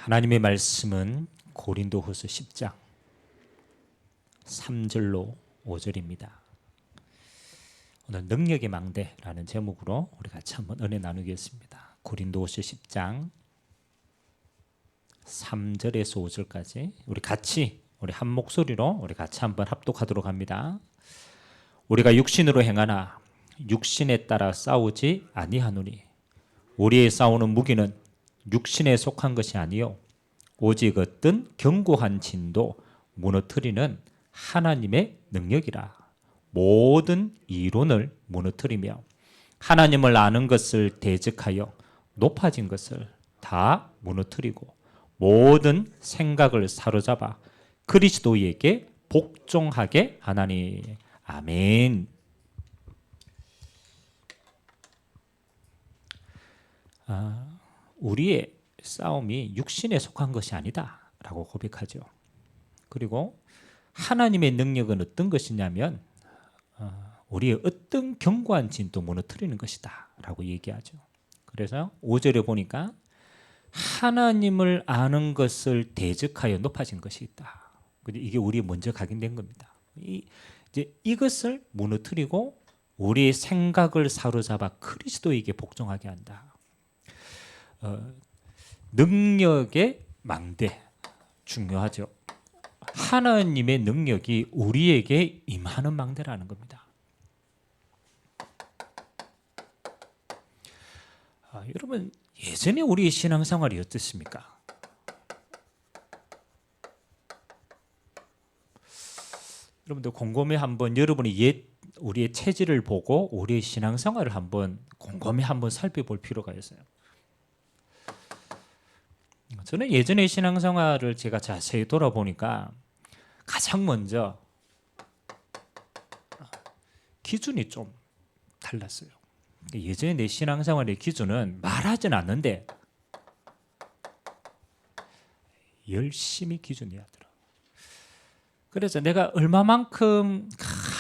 하나님의 말씀은 고린도후서 10장 3절로 5절입니다. 오늘 능력의 망대라는 제목으로 우리 같이 한번 은혜 나누겠습니다. 고린도후서 10장 3절에서 5절까지 우리 한 목소리로 우리 같이 한번 합독하도록 합니다. 우리가 육신으로 행하나 육신에 따라 싸우지 아니하노니 우리의 싸우는 무기는 육신에 속한 것이 아니요 오직 어떤 견고한 진도 무너뜨리는 하나님의 능력이라. 모든 이론을 무너뜨리며 하나님을 아는 것을 대적하여 높아진 것을 다 무너뜨리고 모든 생각을 사로잡아 그리스도에게 복종하게 하나니. 아멘. 우리의 싸움이 육신에 속한 것이 아니다 라고 고백하죠. 그리고 하나님의 능력은 어떤 것이냐면 우리의 어떤 견고한 진도 무너뜨리는 것이다 라고 얘기하죠. 그래서 5절에 보니까 하나님을 아는 것을 대적하여 높아진 것이 있다. 이게 우리 먼저 각인된 겁니다. 이제 이것을 무너뜨리고 우리의 생각을 사로잡아 그리스도에게 복종하게 한다. 능력의 망대 중요하죠. 하나님의 능력이 우리에게 임하는 망대라는 겁니다. 여러분 예전에 우리의 신앙생활이 어땠습니까? 여러분들 곰곰이 한번 여러분이 우리의 체질을 보고 우리의 신앙생활을 한번 곰곰이 한번 살펴볼 필요가 있어요. 저는 예전의 신앙생활을 제가 자세히 돌아보니까 가장 먼저 기준이 좀 달랐어요. 예전에 내 신앙생활의 기준은 말하진 않는데 열심히 기준이야 더라. 그래서 내가 얼마만큼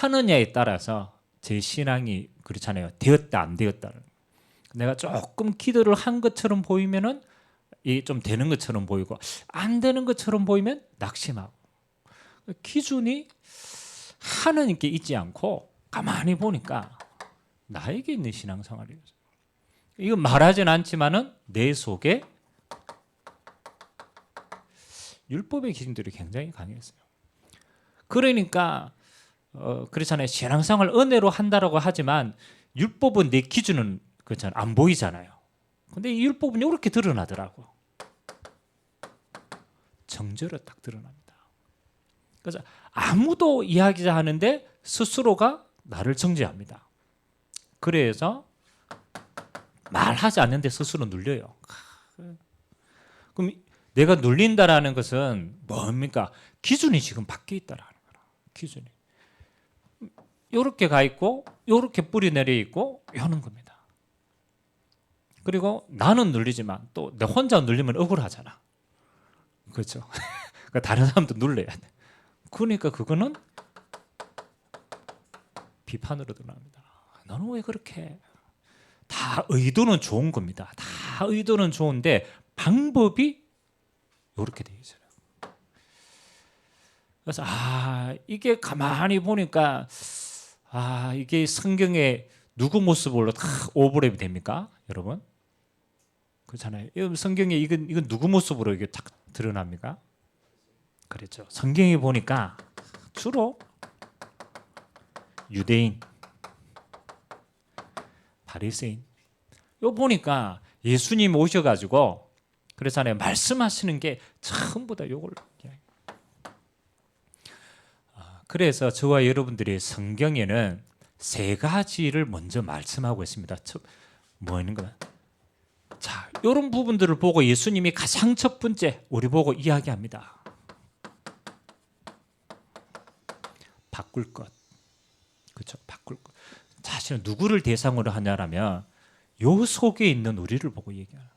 하느냐에 따라서 제 신앙이 그렇잖아요. 되었다 안 되었다. 내가 조금 기도를 한 것처럼 보이면은 이 좀 되는 것처럼 보이고 안 되는 것처럼 보이면 낙심하고. 기준이 하나님께 있지 않고 가만히 보니까 나에게 있는 신앙생활이었어요. 이건 말하진 않지만은 내 속에 율법의 기준들이 굉장히 강했어요. 그러니까 그렇잖아요. 신앙생활 은혜로 한다라고 하지만 율법은 내 기준은 그렇잖아요. 안 보이잖아요. 근데 이 율법은 이렇게 드러나더라고. 정죄로 딱 드러납니다. 그래서 아무도 이야기하지 않는데 스스로가 나를 정죄합니다. 그래서 말하지 않는데 스스로 눌려요. 그럼 내가 눌린다라는 것은 뭡니까? 기준이 지금 바뀌어 있다라는 거라. 기준이 이렇게 가 있고 이렇게 뿌리 내려 있고 이러는 겁니다. 그리고 나는 눌리지만 또 내 혼자 눌리면 억울하잖아. 그렇죠? 그러니까 다른 사람도 눌러야 돼. 그러니까 그거는 비판으로 드러납니다. 너는 왜 그렇게? 다 의도는 좋은 겁니다. 다 의도는 좋은데 방법이 이렇게 되어 있어요. 그래서 이게 가만히 보니까 이게 성경에 누구 모습으로 다 오버랩이 됩니까, 여러분? 그렇잖아요. 성경에 이건 누구 모습으로 이게 딱 드러납니까? 그렇죠. 성경에 보니까 주로 유대인, 바리새인. 이거 보니까 예수님 오셔가지고 그렇잖아요. 말씀하시는 게 전부 다 요걸. 그래서 저와 여러분들이 성경에는 세 가지를 먼저 말씀하고 있습니다. 뭐 있는 거야? 자, 이런 부분들을 보고 예수님이 가장 첫 번째 우리 보고 이야기합니다. 바꿀 것. 그렇죠? 바꿀 것. 자신은 누구를 대상으로 하냐라면 요 속에 있는 우리를 보고 얘기하는.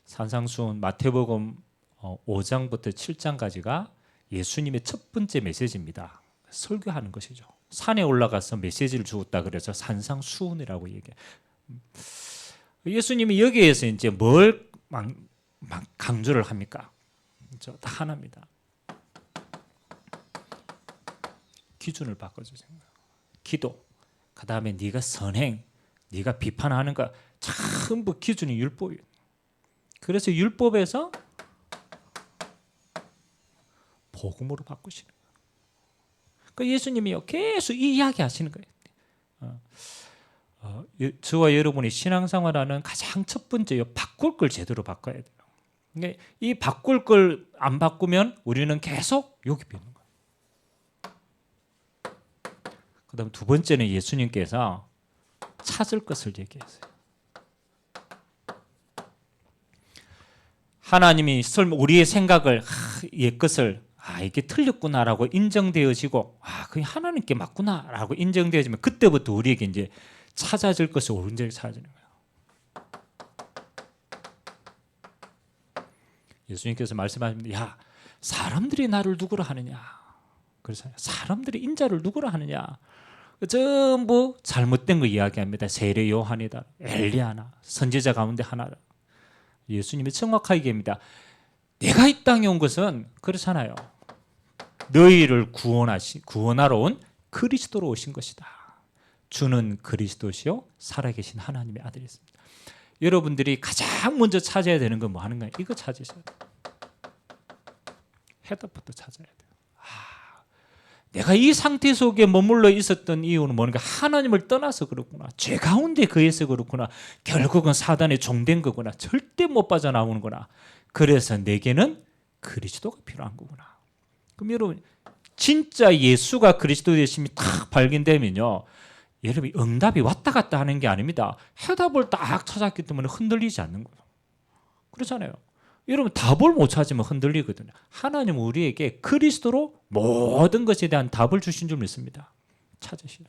산상수훈 마태복음 5장부터 7장까지가 예수님의 첫 번째 메시지입니다. 설교하는 것이죠. 산에 올라가서 메시지를 주었다 그래서 산상수훈이라고 얘기해요. 예수님이 여기에서 이제 뭘 막 강조를 합니까? 다 하나입니다. 기준을 바꿔주세요. 기도, 그 다음에 네가 선행, 네가 비판하는 거 전부 기준이 율법이에요. 그래서 율법에서 복음으로 바꾸시는 거예요. 그러니까 예수님이요 계속 이 이야기 하시는 거예요. 저와 여러분이 신앙생활하는 가장 첫 번째요, 바꿀 걸 제대로 바꿔야 돼요. 그러니까 이 바꿀 걸 안 바꾸면 우리는 계속 여기 비는 거예요. 그다음 두 번째는 예수님께서 찾을 것을 얘기했어요. 하나님이 우리의 생각을 옛 것을 이게 틀렸구나라고 인정되어지고 그게 하나님께 맞구나라고 인정되어지면 그때부터 우리에게 이제 찾아질 것이 온전히 찾아지는 거예요. 예수님께서 말씀하십니다. 야, 사람들이 나를 누구라 하느냐? 그래서 사람들이 인자를 누구라 하느냐? 전부 잘못된 거 이야기합니다. 세례 요한이다, 엘리야나, 선지자 가운데 하나다. 예수님이 정확하게 얘기합니다. 내가 이 땅에 온 것은 그렇잖아요. 너희를 구원하러 온 그리스도로 오신 것이다. 주는 그리스도시요 살아계신 하나님의 아들이었습니다. 여러분들이 가장 먼저 찾아야 되는 건 뭐 하는 거예요? 이거 찾으셔야 돼요. 해답부터 찾아야 돼요. 내가 이 상태 속에 머물러 있었던 이유는 뭔가 하나님을 떠나서 그렇구나. 죄 가운데 거해서 그렇구나. 결국은 사단의 종된 거구나. 절대 못 빠져나오는구나. 그래서 내게는 그리스도가 필요한 거구나. 그럼 여러분 진짜 예수가 그리스도 되심이 딱 발견되면요, 여러분 응답이 왔다 갔다 하는 게 아닙니다. 해답을 딱 찾았기 때문에 흔들리지 않는 거예요. 그렇잖아요. 여러분 답을 못 찾으면 흔들리거든요. 하나님은 우리에게 그리스도로 모든 것에 대한 답을 주신 줄 믿습니다. 찾으시라.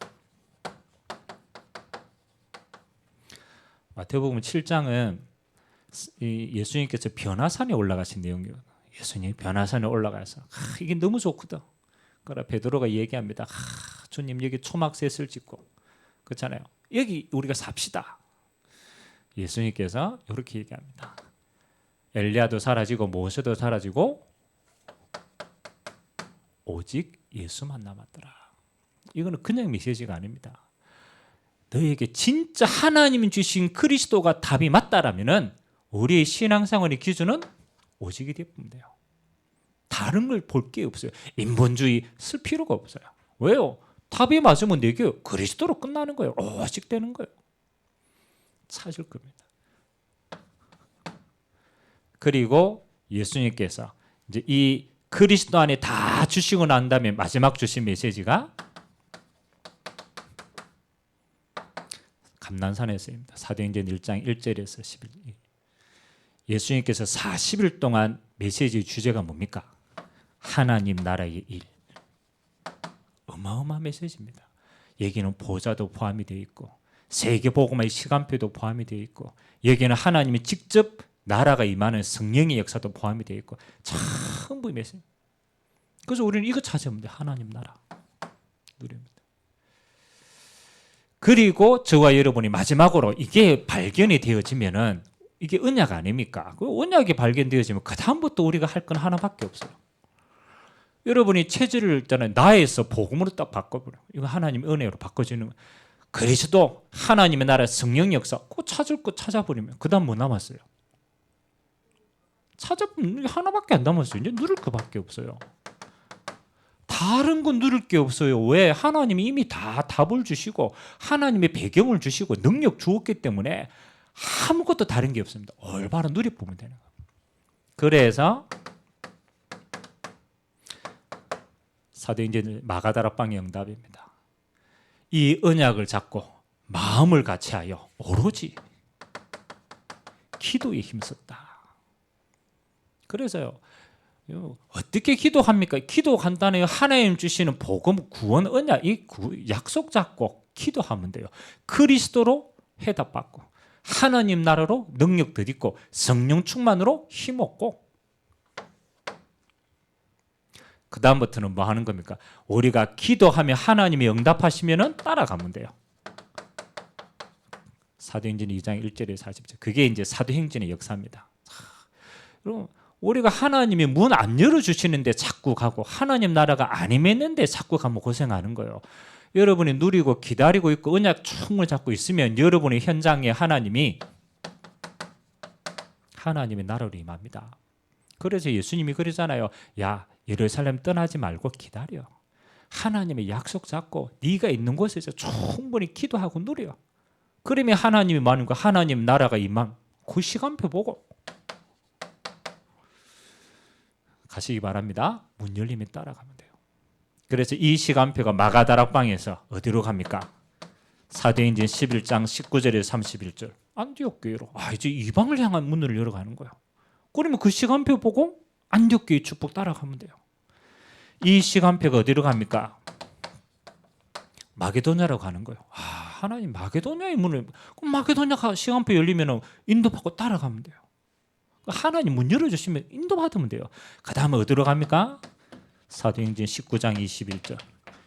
마태복음 7장은 예수님께서 변화산에 올라가신 내용이에요. 예수님이 변화산에 올라가서 이게 너무 좋거든. 그러나 베드로가 얘기합니다. 주님 여기 초막셋을 짓고 그렇잖아요. 여기 우리가 삽시다. 예수님께서 이렇게 얘기합니다. 엘리야도 사라지고 모세도 사라지고 오직 예수만 남았더라. 이거는 그냥 메시지가 아닙니다. 너희에게 진짜 하나님이 주신 그리스도가 답이 맞다라면은 우리의 신앙생활의 기준은 오직이 되면 돼요. 다른 걸 볼 게 없어요. 인본주의 쓸 필요가 없어요. 왜요? 답이 맞으면 내게 그리스도로 끝나는 거예요. 오직 되는 거예요. 찾을 겁니다. 그리고 예수님께서 이제 이 그리스도 안에 다 주시고 난 다음에 마지막 주신 메시지가 감난산에서입니다. 사도행전 1장 1절에서 11절. 예수님께서 40일 동안 메시지 주제가 뭡니까? 하나님 나라의 일. 어마어마한 메시지입니다. 여기는 보좌도 포함이 되어 있고 세계복음의 시간표도 포함이 되어 있고 여기는 하나님이 직접 나라가 임하는 성령의 역사도 포함이 되어 있고 전부 메시지. 그래서 우리는 이거 찾으면 돼. 하나님 나라 누립니다. 그리고 저와 여러분이 마지막으로 이게 발견이 되어지면은 이게 언약 아닙니까? 그 언약이 발견되어지면 그 다음부터 우리가 할 건 하나밖에 없어요. 여러분이 체질을 일단은 나에서 복음으로 딱 바꿔버려. 이거 하나님의 은혜로 바꿔주는 거예요. 그리스도 하나님의 나라 성령 역사 꼭 찾을 거 찾아버리면 그 다음 뭐 남았어요? 찾아보면 하나밖에 안 남았어요. 이제 누릴 거밖에 없어요. 다른 건 누릴 게 없어요. 왜? 하나님이 이미 다 답을 주시고 하나님의 배경을 주시고 능력 주었기 때문에 아무것도 다른 게 없습니다. 올바로 누려보면 되는 거예요. 그래서 사도행전 마가다락방의 응답입니다. 이 언약을 잡고 마음을 같이하여 오로지 기도에 힘썼다. 그래서요, 어떻게 기도합니까? 기도 간단해요. 하나님 주시는 복음, 구원, 언약, 이 약속 잡고 기도하면 돼요. 그리스도로 해답받고 하나님 나라로 능력 덧입고 성령 충만으로 힘없고 그 다음부터는 뭐 하는 겁니까? 우리가 기도하면 하나님이 응답하시면은 따라가면 돼요. 사도행전 2장 1절에 40절. 그게 이제 사도행전의 역사입니다. 그럼 우리가 하나님이 문 안 열어주시는데 자꾸 가고 하나님 나라가 안 임했는데 자꾸 가면 고생하는 거예요. 여러분이 누리고 기다리고 있고 언약 충을 잡고 있으면 여러분의 현장에 하나님이 나라로 임합니다. 그래서 예수님이 그러잖아요. 야, 예루살렘 떠나지 말고 기다려. 하나님의 약속 잡고 네가 있는 곳에서 충분히 기도하고 누려. 그러면 하나님이 많은 거 하나님 나라가 임함. 그 시간표 보고 가시기 바랍니다. 문 열리면 따라가면 돼요. 그래서 이 시간표가 마가다락방에서 어디로 갑니까? 사도행전 11장 19절에서 31절 안디옥 교회로. 이제 이방을 향한 문을 열어가는 거예요. 그러면 그 시간표 보고 안디옥 교회 축복 따라가면 돼요. 이 시간표가 어디로 갑니까? 마게도냐로 가는 거예요. 하나님 마게도냐의 문을, 그럼 마게도냐 시간표 열리면 인도받고 따라가면 돼요. 하나님 문 열어주시면 인도받으면 돼요. 그 다음에 어디로 갑니까? 사도행전 19장 21절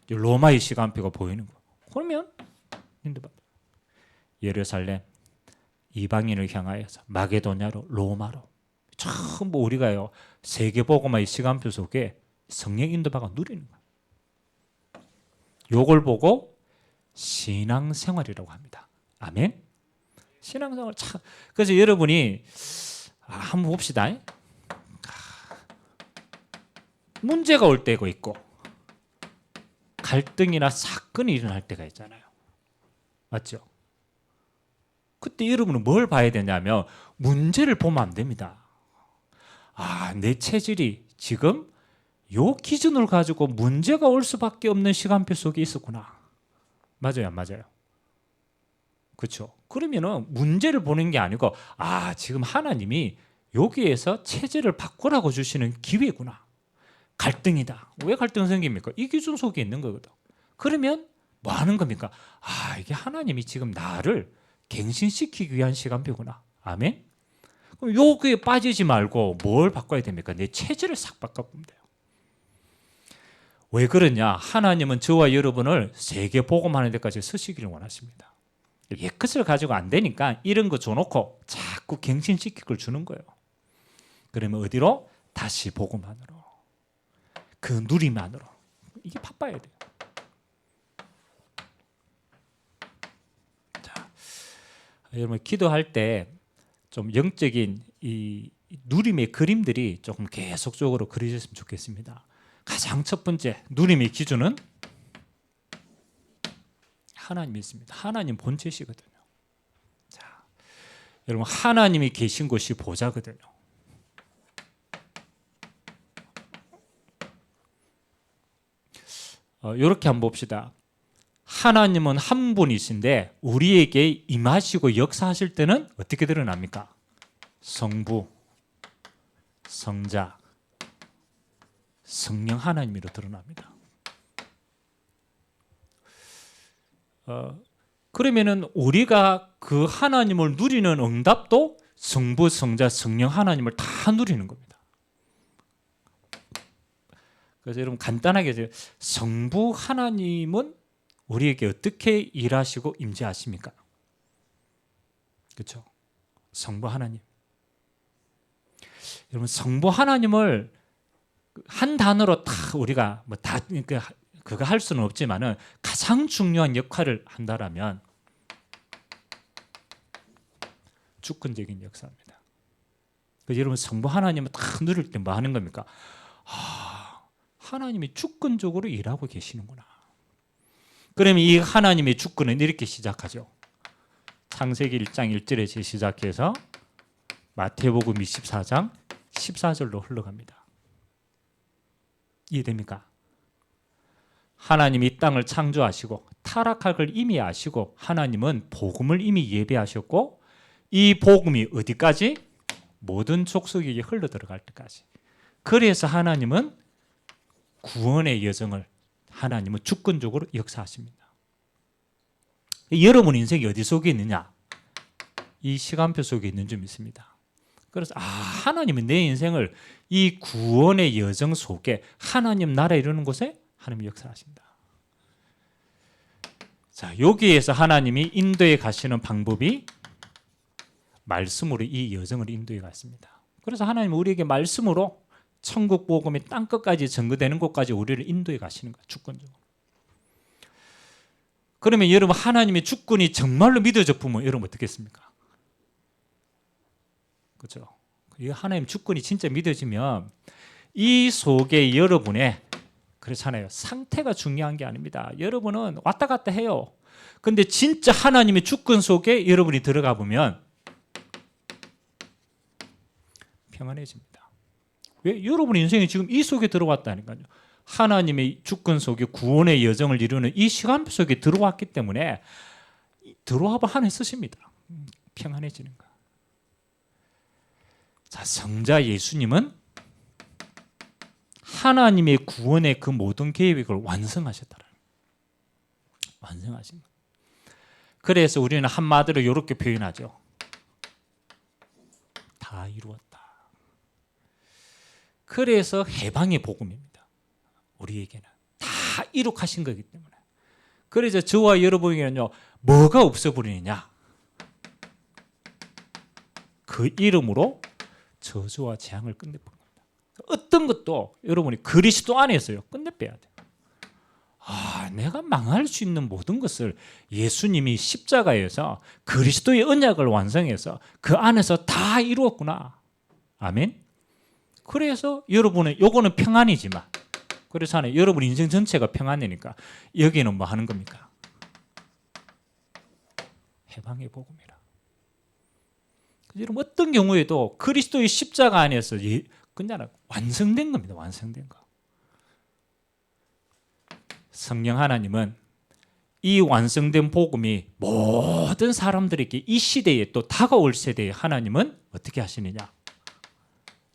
로마의 시간표가 보이는 거예요. 그러면 인도받아요. 예루살렘 이방인을 향하여서 마게도냐로 로마로 전부 우리가요 세계복음화의 시간표 속에 성령 인도받아 누리는 거예요. 요걸 보고 신앙생활이라고 합니다. 아멘. 신앙생활 참. 그래서 여러분이 한번 봅시다. 문제가 올 때가 있고 갈등이나 사건이 일어날 때가 있잖아요. 맞죠? 그때 여러분은 뭘 봐야 되냐면 문제를 보면 안 됩니다. 내 체질이 지금 요 기준을 가지고 문제가 올 수밖에 없는 시간표 속에 있었구나. 맞아요, 안 맞아요? 그렇죠? 그러면은 문제를 보는 게 아니고 지금 하나님이 여기에서 체질을 바꾸라고 주시는 기회구나. 갈등이다. 왜 갈등 생깁니까? 이 기준 속에 있는 거거든. 그러면 뭐 하는 겁니까? 이게 하나님이 지금 나를 갱신시키기 위한 시간표구나. 아멘? 그럼 여기에 빠지지 말고 뭘 바꿔야 됩니까? 내 체질을 싹 바꿔보면 돼요. 왜 그러냐? 하나님은 저와 여러분을 세계 복음하는 데까지 쓰시기를 원하십니다. 옛것을 가지고 안 되니까 이런 거 줘놓고 자꾸 갱신시킬 걸 주는 거예요. 그러면 어디로? 다시 복음만으로. 그 누림만으로. 이게 바빠야 돼요. 자, 여러분 기도할 때 좀 영적인 이 누림의 그림들이 조금 계속적으로 그려졌으면 좋겠습니다. 가장 첫 번째 누림의 기준은 하나님이 있습니다. 하나님 본체시거든요. 자, 여러분 하나님이 계신 곳이 보좌거든요. 이렇게 한번 봅시다. 하나님은 한 분이신데 우리에게 임하시고 역사하실 때는 어떻게 드러납니까? 성부, 성자, 성령 하나님으로 드러납니다. 그러면은 우리가 그 하나님을 누리는 응답도 성부, 성자, 성령 하나님을 다 누리는 겁니다. 그래서 여러분 간단하게 성부 하나님은 우리에게 어떻게 일하시고 임재하십니까? 그렇죠? 성부 하나님. 여러분 성부 하나님을 한 단어로 다 우리가 뭐 다 그거 할 수는 없지만은 가장 중요한 역할을 한다라면 주권적인 역사입니다. 그래서 여러분 성부 하나님을 딱 누릴 때 뭐 하는 겁니까? 하나님이 주권적으로 일하고 계시는구나. 그러면 이 하나님의 주권은 이렇게 시작하죠. 창세기 1장 1절에서 시작해서 마태복음 24장 14절로 흘러갑니다. 이해됩니까? 하나님이 이 땅을 창조하시고 타락할 걸 이미 아시고 하나님은 복음을 이미 예배하셨고 이 복음이 어디까지? 모든 족속에게 흘러들어갈 때까지. 그래서 하나님은 구원의 여정을 하나님은 주권적으로 역사하십니다. 여러분 인생이 어디 속에 있느냐? 이 시간표 속에 있는 줄 믿습니다. 그래서 하나님은 내 인생을 이 구원의 여정 속에 하나님 나라 이루는 곳에 하나님이 역사하신다. 자, 여기에서 하나님이 인도에 가시는 방법이 말씀으로 이 여정을 인도해 갔습니다. 그래서 하나님은 우리에게 말씀으로 천국 복음이 땅끝까지 전거되는 곳까지 우리를 인도해 가시는 거예요. 주권적으로. 그러면 여러분 하나님의 주권이 정말로 믿어져 보면 여러분 어떻겠습니까? 그렇죠? 하나님 주권이 진짜 믿어지면 이 속에 여러분의 그렇잖아요. 상태가 중요한 게 아닙니다. 여러분은 왔다 갔다 해요. 근데 진짜 하나님의 주권 속에 여러분이 들어가 보면 평안해집니다. 왜? 여러분의 인생이 지금 이 속에 들어왔다니까요. 하나님의 주권 속에 구원의 여정을 이루는 이 시간 속에 들어왔기 때문에 들어와봐 하나님 쓰십니다. 평안해지는 거. 자, 성자 예수님은 하나님의 구원의 그 모든 계획을 완성하셨다. 완성하신 거. 그래서 우리는 한마디로 이렇게 표현하죠. 다 이루었다. 그래서 해방의 복음입니다. 우리에게는 다 이룩하신 거기 때문에. 그래서 저와 여러분에게는요, 뭐가 없어버리느냐? 그 이름으로 저주와 재앙을 끝내버린 겁니다. 어떤 것도 여러분이 그리스도 안에서요, 끝내빼야 돼요. 내가 망할 수 있는 모든 것을 예수님이 십자가에서 그리스도의 언약을 완성해서 그 안에서 다 이루었구나. 아멘. 그래서 여러분은 요거는 평안이지만, 그래서 하나 여러분 인생 전체가 평안이니까 여기는 뭐 하는 겁니까? 해방의 복음이라. 여러분 어떤 경우에도 그리스도의 십자가 안에서 그냥 완성된 겁니다. 완성된 거. 성령 하나님은 이 완성된 복음이 모든 사람들에게 이 시대에 또 다가올 세대에 하나님은 어떻게 하시느냐?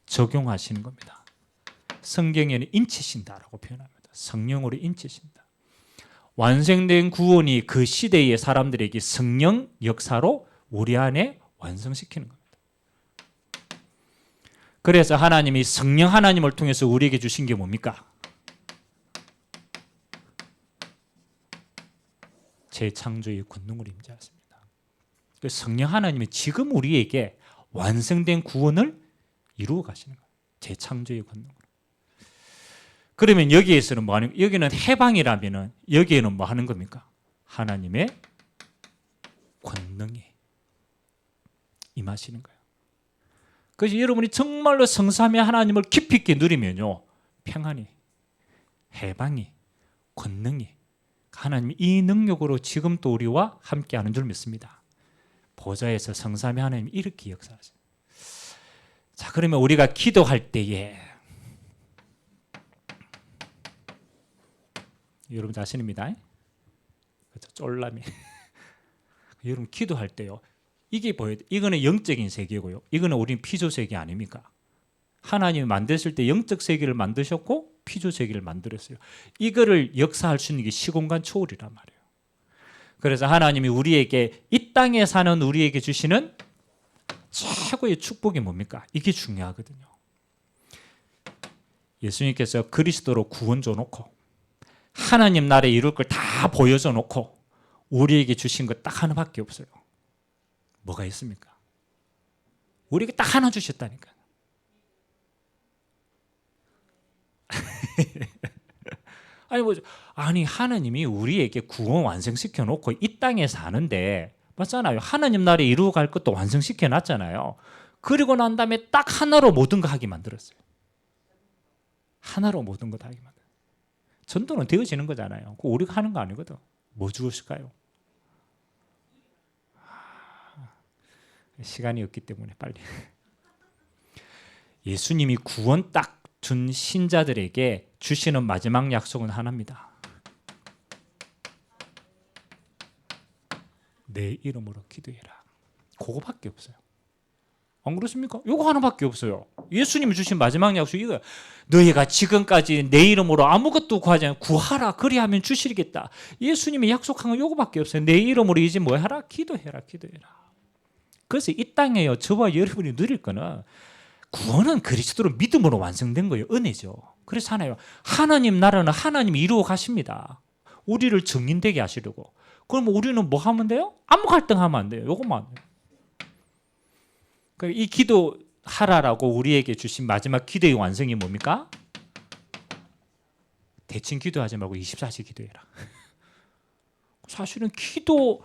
적용하시는 겁니다. 성경에는 인치신다라고 표현합니다. 성령으로 인치신다. 완성된 구원이 그 시대의 사람들에게 성령 역사로 우리 안에 완성시키는 겁니다. 그래서 하나님이 성령 하나님을 통해서 우리에게 주신 게 뭡니까? 재창조의 권능을 임재하십니다. 성령 하나님이 지금 우리에게 완성된 구원을 이루어 가시는 거예요. 재창조의 권능으로. 그러면 여기에서는 뭐 하는, 여기는 해방이라면은 여기에는 뭐 하는 겁니까? 하나님의 권능이 임하시는 거예요. 그래서 여러분이 정말로 성삼위 하나님을 깊이 있게 누리면요, 평안이, 해방이, 권능이, 하나님이 이 능력으로 지금 또 우리와 함께하는 줄 믿습니다. 보좌에서 성삼위 하나님이 이렇게 역사하세요. 자, 그러면 우리가 기도할 때에 여러분 자신입니다. 그렇죠? 쫄라미. 여러분 기도할 때요. 이게 보여요. 이거는 영적인 세계고요. 이거는 우린 피조 세계 아닙니까? 하나님이 만드실 때 영적 세계를 만드셨고 피조 세계를 만들었어요. 이거를 역사할 수 있는 게 시공간 초월이란 말이에요. 그래서 하나님이 우리에게 이 땅에 사는 우리에게 주시는 최고의 축복이 뭡니까? 이게 중요하거든요. 예수님께서 그리스도로 구원 줘놓고 하나님 나라에 이룰 걸 다 보여줘 놓고 우리에게 주신 것 딱 하나밖에 없어요. 뭐가 있습니까? 우리에게 딱 하나 주셨다니까. 아니 하나님이 우리에게 구원 완성시켜 놓고 이 땅에 사는데 맞잖아요. 하나님 나라에 이루어갈 것도 완성시켜 놨잖아요. 그리고 난 다음에 딱 하나로 모든 거 하게 만들었어요. 하나로 모든 거 다 하게 만들었어요. 전도는 되어지는 거잖아요. 그거 우리가 하는 거 아니거든. 뭐 주었을까요? 시간이 없기 때문에 빨리. 예수님이 구원 딱 준 신자들에게 주시는 마지막 약속은 하나입니다. 내 이름으로 기도해라. 그거밖에 없어요. 안 그렇습니까? 이거 하나밖에 없어요. 예수님이 주신 마지막 약속 이거야. 너희가 지금까지 내 이름으로 아무것도 구하지 않고 구하라. 그리하면 주시겠다. 예수님이 약속한 건 이거밖에 없어요. 내 이름으로 이제 뭐 하라? 기도해라. 기도해라. 그래서 이 땅에요, 저와 여러분이 누릴 거는 구원은 그리스도로 믿음으로 완성된 거예요. 은혜죠. 그렇잖아요. 하나님 나라는 하나님이 이루어 가십니다. 우리를 증인되게 하시려고. 그럼 우리는 뭐 하면 돼요? 아무 갈등하면 안 돼요. 요것만. 이 기도 하라라고 우리에게 주신 마지막 기도의 완성이 뭡니까? 대충 기도하지 말고 24시 기도해라. 사실은 기도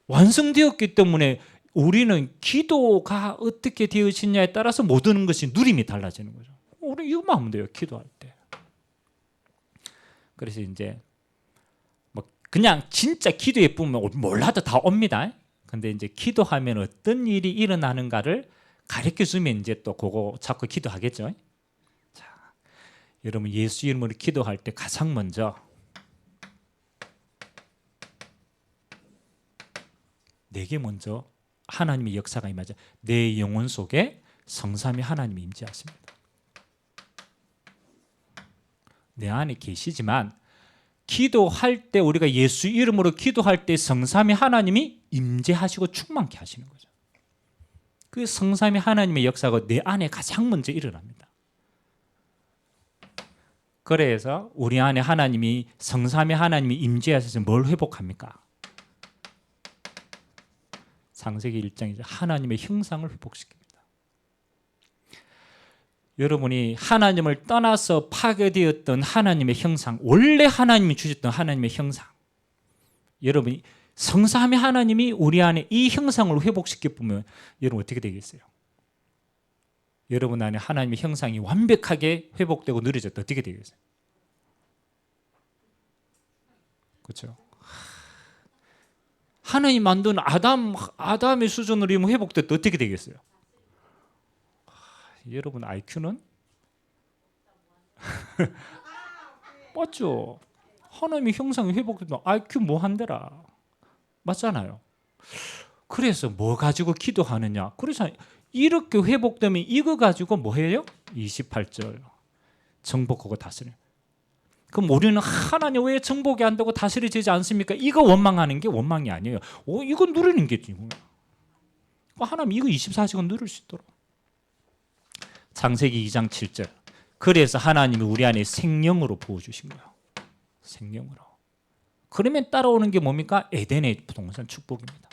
완성되었기 때문에 우리는 기도가 어떻게 되어지냐에 따라서 모든 것이 누림이 달라지는 거죠. 우리 이것만 하면 돼요, 기도할 때. 그래서 이제 뭐 그냥 진짜 기도에 보면 몰라도 다 옵니다. 근데 이제 기도하면 어떤 일이 일어나는가를 가르쳐 주면 이제 또 그거 자꾸 기도하겠죠. 자, 여러분 예수 이름으로 기도할 때 가장 먼저 내게 먼저 하나님의 역사가 임하죠. 내 영혼 속에 성삼위 하나님이 임재하십니다. 내 안에 계시지만 기도할 때 우리가 예수 이름으로 기도할 때 성삼위 하나님이 임재하시고 충만케 하시는 거죠. 그 성삼위 하나님의 역사가 내 안에 가장 먼저 일어납니다. 그래서 우리 안에 하나님이 성삼위 하나님이 임재하셔서 뭘 회복합니까? 창세기 1장이죠. 하나님의 형상을 회복시킵니다. 여러분이 하나님을 떠나서 파괴되었던 하나님의 형상, 원래 하나님이 주셨던 하나님의 형상, 여러분이 성삼위 하나님이 우리 안에 이 형상을 회복시켜 보면 여러분 어떻게 되겠어요? 여러분 안에 하나님의 형상이 완벽하게 회복되고 누려졌다. 어떻게 되겠어요? 그렇죠? 하나님 만든 아담의 수준으로 회복됐다. 어떻게 되겠어요? 여러분 IQ는 맞죠? 하나님의 형상이 회복되면 IQ 뭐 한대라. 맞잖아요. 그래서 뭐 가지고 기도하느냐? 그래서 이렇게 회복되면 이거 가지고 뭐 해요? 28절 정복하고 다스려. 그럼 우리는 하나님 왜 정복이 안 되고 다스려지지 않습니까? 이거 원망하는 게 원망이 아니에요. 이거 누리는 게지. 하나님 이거 24시간 누릴 수 있도록. 창세기 2장 7절. 그래서 하나님이 우리 안에 생명으로 부어주신 거예요. 생명으로. 그러면 따라오는 게 뭡니까? 에덴의 부동산 축복입니다.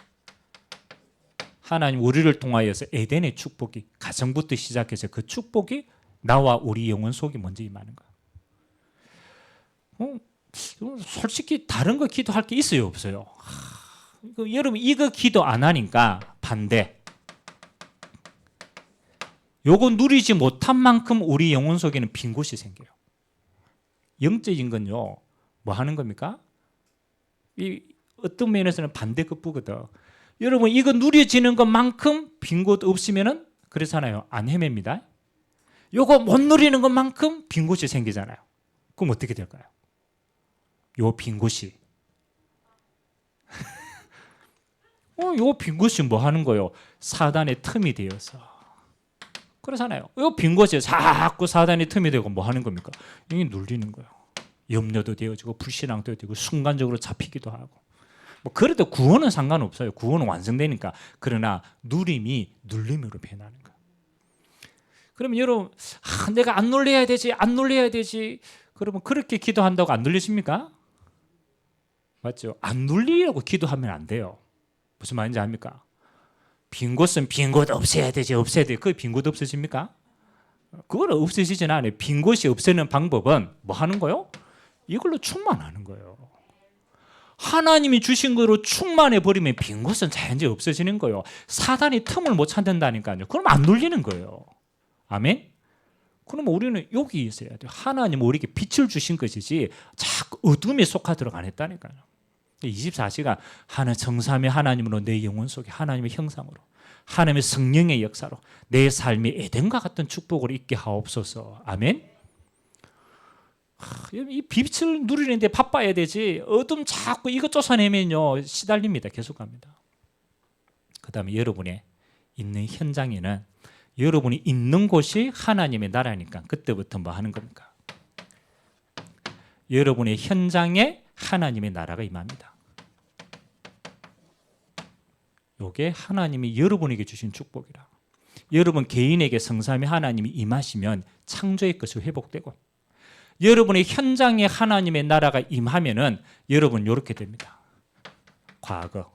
하나님 우리를 통하여서 에덴의 축복이 가정부터 시작해서 그 축복이 나와 우리 영혼 속에 먼저 임하는 거예요. 솔직히 다른 거 기도할 게 있어요, 없어요? 여러분 이거 기도 안 하니까 반대. 요거 누리지 못한 만큼 우리 영혼 속에는 빈 곳이 생겨요. 영적인 건요, 뭐 하는 겁니까? 이 어떤 면에서는 반대급부거든. 여러분 이거 누려지는 것만큼 빈 곳 없으면은 그렇잖아요. 안 헤맵니다. 요거 못 누리는 것만큼 빈 곳이 생기잖아요. 그럼 어떻게 될까요? 요 빈 곳이 요 빈 곳이 뭐 하는 거예요? 사단의 틈이 되어서 그렇잖아요. 요 빈 곳이 자꾸 사단의 틈이 되고 뭐 하는 겁니까? 이게 눌리는 거예요. 염려도 되어지고 불신앙도 되고 순간적으로 잡히기도 하고. 뭐 그래도 구원은 상관없어요. 구원은 완성되니까. 그러나 누림이 눌림으로 변하는 거예요. 그러면 여러분 내가 안 눌려야 되지, 안 눌려야 되지. 그러면 그렇게 기도한다고 안 눌리십니까? 맞죠? 안 눌리려고 기도하면 안 돼요. 무슨 말인지 압니까? 빈 곳은 빈 곳 없애야 되지, 없애야 돼. 그 빈 곳 없어집니까? 그걸 없애지진 않아요. 빈 곳이 없애는 방법은 뭐 하는 거요? 이걸로 충만하는 거예요. 하나님이 주신 거로 충만해 버리면 빈 곳은 자연적으로 없어지는 거예요. 사단이 틈을 못 찾는다니까요. 그럼 안 눌리는 거예요. 아멘? 그러면 우리는 여기 있어야 돼요. 하나님 우리에게 빛을 주신 것이지 자꾸 어둠에 속하도록 안 했다니까요. 24시간 하나님 정삼위 하나님으로 내 영혼 속에 하나님의 형상으로 하나님의 성령의 역사로 내 삶이 에덴과 같은 축복을 있게 하옵소서. 아멘. 이 빛을 누리는데 바빠야 되지 어둠 자꾸 이것 쫓아내면요 시달립니다. 계속 갑니다. 그 다음에 여러분의 있는 현장에는 여러분이 있는 곳이 하나님의 나라니까 그때부터 뭐 하는 겁니까? 여러분의 현장에 하나님의 나라가 임합니다. 요게 하나님이 여러분에게 주신 축복이라. 여러분 개인에게 성삼위 하나님이 임하시면 창조의 것이 회복되고, 여러분의 현장에 하나님의 나라가 임하면은 여러분 이렇게 됩니다. 과거,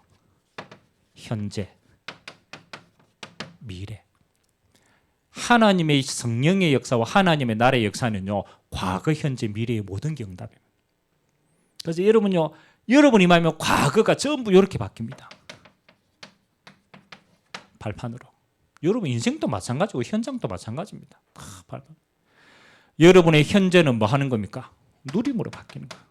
현재, 미래. 하나님의 성령의 역사와 하나님의 나라의 역사는요, 과거, 현재, 미래의 모든 게 응답입니다. 그래서 여러분요, 여러분이 임하면 과거가 전부 이렇게 바뀝니다. 발판으로. 여러분 인생도 마찬가지고 현장도 마찬가지입니다. 발판. 여러분의 현재는 뭐 하는 겁니까? 누림으로 바뀌는 거예요.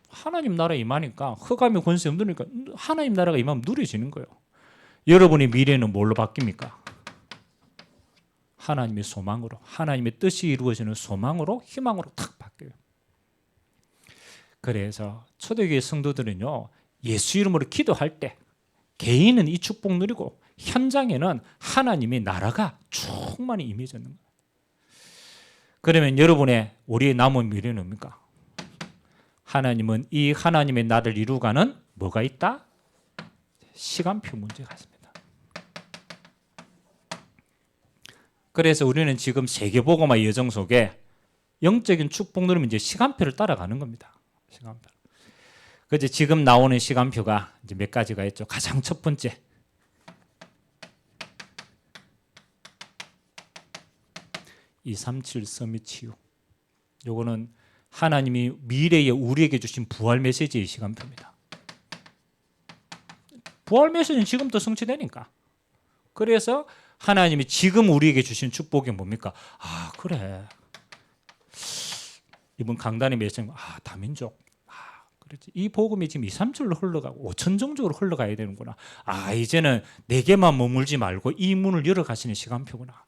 하나님 나라 임하니까, 흑암의 권세 없으니까 하나님 나라가 임하면 누려지는 거예요. 여러분의 미래는 뭘로 바뀝니까? 하나님의 소망으로, 하나님의 뜻이 이루어지는 소망으로, 희망으로 탁 바뀌어요. 그래서 초대교회 성도들은요, 예수 이름으로 기도할 때 개인은 이 축복 누리고 현장에는 하나님의 나라가 충만히 임해지는 거예요. 그러면 여러분의 우리의 남은 미래는 뭡니까? 하나님은 이 하나님의 나라를 이루어가는 뭐가 있다? 시간표 문제가 있습니다. 그래서 우리는 지금 세계복음화의 여정 속에 영적인 축복 누리면 이제 시간표를 따라가는 겁니다. 시간표. 그래서 지금 나오는 시간표가 이제 몇 가지가 있죠. 가장 첫 번째, 237 서밋 치유. 요거는 하나님이 미래에 우리에게 주신 부활 메시지의 시간표입니다. 부활 메시지는 지금도 성취되니까. 그래서 하나님이 지금 우리에게 주신 축복이 뭡니까? 아, 그래. 이번 강단의 메시지는 다민족. 그렇지. 이 복음이 지금 2, 3절로 흘러가고 5천 정도로 흘러가야 되는구나. 이제는 내게만 머물지 말고 이 문을 열어가시는 시간표구나.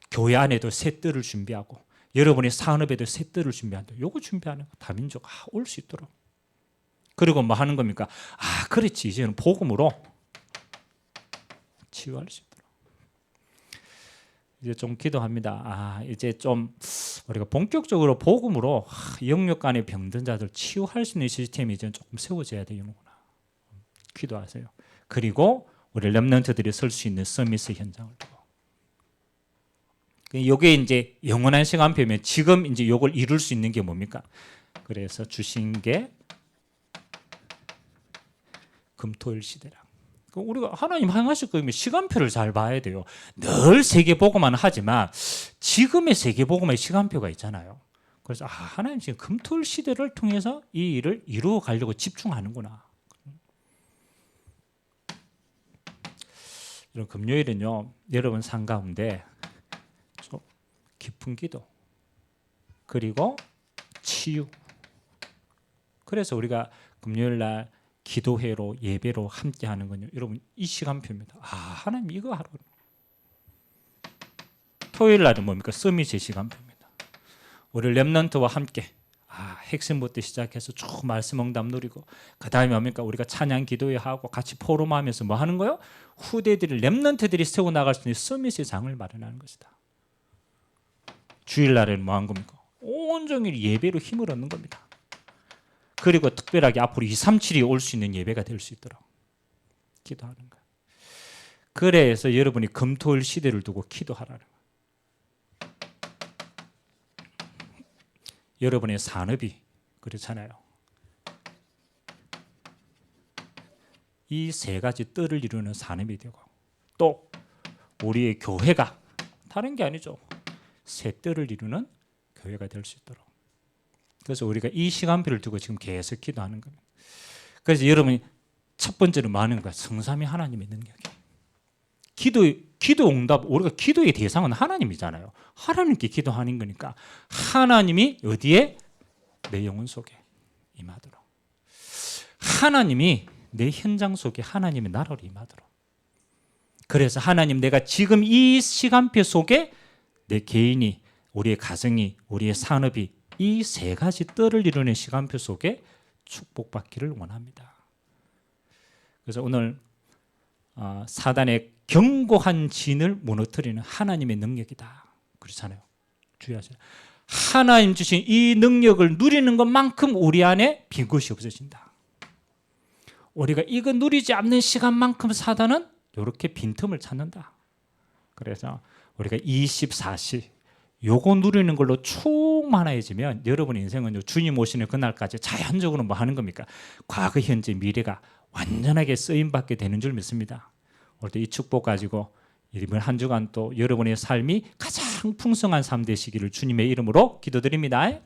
교회 안에도 새 뜰을 준비하고 여러분의 산업에도 새 뜰을 준비한다. 요거 준비하는 거 다민족 올 수 있도록. 그리고 뭐 하는 겁니까? 그렇지. 이제는 복음으로 치유할 수 있도록. 이제 좀 기도합니다. 이제 좀 우리가 본격적으로 복음으로 영역 간의 병든 자들 치유할 수 있는 시스템이 이제 조금 세워져야 되는구나. 기도하세요. 그리고 우리 렘넌트들이 설 수 있는 서밋의 현장을 두고. 이게 이제 영원한 시간표면 지금 이제 이걸 이룰 수 있는 게 뭡니까? 그래서 주신 게 금토일 시대라. 우리가 하나님 행하실 거면 시간표를 잘 봐야 돼요. 늘 세계복음만 하지만 지금의 세계복음의 시간표가 있잖아요. 그래서 하나님 지금 금토일 시대를 통해서 이 일을 이루어 가려고 집중하는구나. 이런 금요일은요, 여러분 삶 가운데 좀 깊은 기도 그리고 치유. 그래서 우리가 금요일 날 기도회로 예배로 함께 하는 건요, 여러분 이 시간표입니다. 하나님 이거 하러. 토요일 날은 뭡니까? 서밋의 시간표입니다. 우리 렘넌트와 함께 핵심부터 시작해서 쭉 말씀 응답 누리고, 그 다음에 뭡니까? 우리가 찬양 기도회 하고 같이 포럼하면서 뭐 하는 거요? 후대들이 렘넌트들이 세워나갈 수 있는 서밋의 장을 마련하는 것이다. 주일날에는 뭐 한 겁니까? 온종일 예배로 힘을 얻는 겁니다. 그리고 특별하게 앞으로 237이 올 수 있는 예배가 될 수 있도록 기도하는 거예요. 그래서 여러분이 금토일 시대를 두고 기도하라는 거예요. 여러분의 산업이 그렇잖아요. 이 세 가지 뜰을 이루는 산업이 되고, 또 우리의 교회가 다른 게 아니죠. 세 뜰을 이루는 교회가 될 수 있도록. 그래서 우리가 이 시간표를 두고 지금 계속 기도하는 겁니다. 그래서 여러분이 첫 번째로 많은 거야. 성삼위 하나님의 능력이. 기도 응답, 우리가 기도의 대상은 하나님이잖아요. 하나님께 기도하는 거니까 하나님이 어디에? 내 영혼 속에 임하도록. 하나님이 내 현장 속에 하나님의 나라로 임하도록. 그래서 하나님, 내가 지금 이 시간표 속에 내 개인이, 우리의 가정이, 우리의 산업이 이 세 가지 뜰을 이루는 시간표 속에 축복받기를 원합니다. 그래서 오늘 사단의 견고한 진을 무너뜨리는 하나님의 능력이다. 그렇잖아요. 주의하세요. 하나님 주신 이 능력을 누리는 것만큼 우리 안에 빈 것이 없어진다. 우리가 이거 누리지 않는 시간만큼 사단은 이렇게 빈틈을 찾는다. 그래서 우리가 24시 요거 누리는 걸로 충만해지면 여러분 인생은 주님 오시는 그날까지 자연적으로 뭐 하는 겁니까? 과거, 현재, 미래가 완전하게 쓰임받게 되는 줄 믿습니다. 오늘도 이 축복 가지고 이번 한 주간 또 여러분의 삶이 가장 풍성한 삶 되시기를 주님의 이름으로 기도드립니다.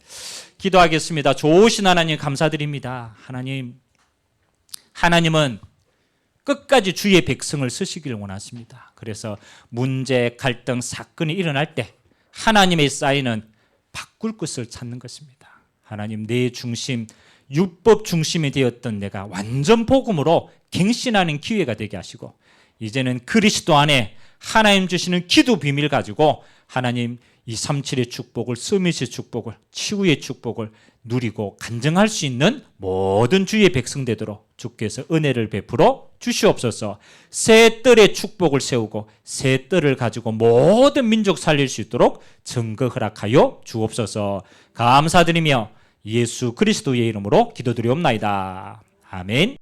기도하겠습니다. 좋으신 하나님 감사드립니다. 하나님은 끝까지 주의 백성을 쓰시기를 원하십니다. 그래서 문제, 갈등, 사건이 일어날 때 하나님의 사인은 바꿀 것을 찾는 것입니다. 하나님, 내 중심, 율법 중심이 되었던 내가 완전 복음으로 갱신하는 기회가 되게 하시고, 이제는 그리스도 안에 하나님 주시는 기도 비밀 가지고 하나님 237의 축복을, 서밋의 축복을, 치유의 축복을 누리고 간증할 수 있는 모든 주의 백성 되도록 주께서 은혜를 베풀어 주시옵소서. 새 뜰의 축복을 세우고 새 뜰을 가지고 모든 민족 살릴 수 있도록 증거 허락하여 주옵소서. 감사드리며 예수 그리스도의 이름으로 기도드리옵나이다. 아멘.